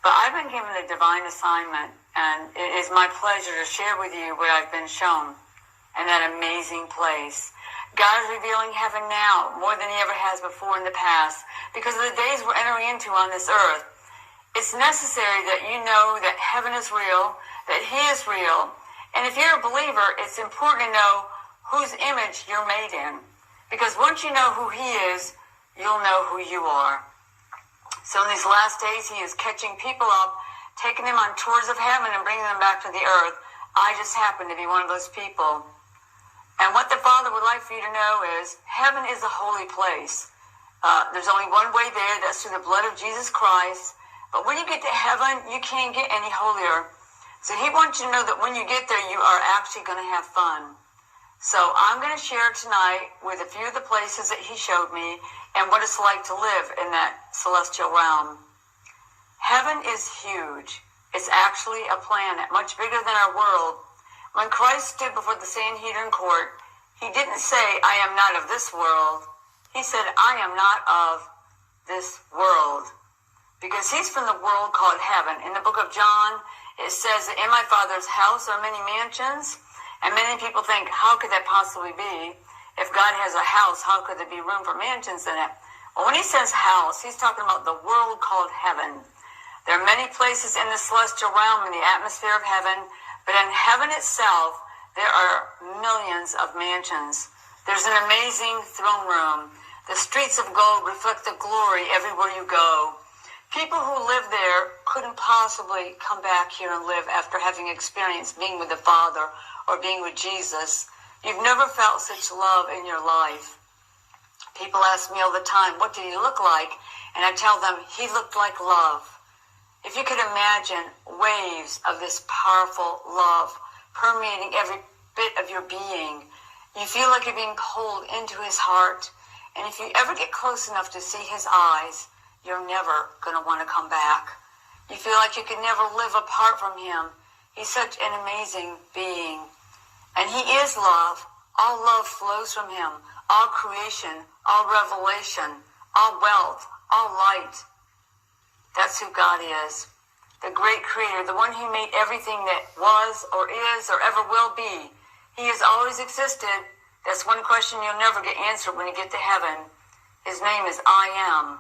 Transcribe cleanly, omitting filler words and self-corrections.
But I've been given a divine assignment, and it is my pleasure to share with you what I've been shown in that amazing place. God is revealing heaven now more than he ever has before in the past because of the days we're entering into on this earth. It's necessary that you know that heaven is real, that he is real. And if you're a believer, it's important to know whose image you're made in. Because once you know who he is, you'll know who you are. So in these last days, he is catching people up, taking them on tours of heaven and bringing them back to the earth. I just happen to be one of those people. And what the Father would like for you to know is heaven is a holy place. There's only one way there. That's through the blood of Jesus Christ. But when you get to heaven, you can't get any holier. So he wants you to know that when you get there, you are actually going to have fun. So I'm going to share tonight with a few of the places that he showed me and what it's like to live in that celestial realm. Heaven is huge. It's actually a planet much bigger than our world. When Christ stood before the Sanhedrin court, he didn't say, I am not of this world. He said, I am not of this world. Because he's from the world called heaven. In the book of John, it says that in my Father's house are many mansions. And many people think, how could that possibly be? If God has a house, how could there be room for mansions in it? Well, when he says house, he's talking about the world called heaven. There are many places in the celestial realm, in the atmosphere of heaven, but in heaven itself, there are millions of mansions. There's an amazing throne room. The streets of gold reflect the glory everywhere you go. People who live there couldn't possibly come back here and live after having experienced being with the Father or being with Jesus. You've never felt such love in your life. People ask me all the time, what did he look like? And I tell them, he looked like love. If you could imagine waves of this powerful love permeating every bit of your being, you feel like you're being pulled into his heart. And if you ever get close enough to see his eyes, you're never going to want to come back. You feel like you can never live apart from him. He's such an amazing being. And he is love. All love flows from him. All creation, all revelation, all wealth, all light. That's who God is. The great creator, the one who made everything that was or is or ever will be. He has always existed. That's one question you'll never get answered when you get to heaven. His name is I Am.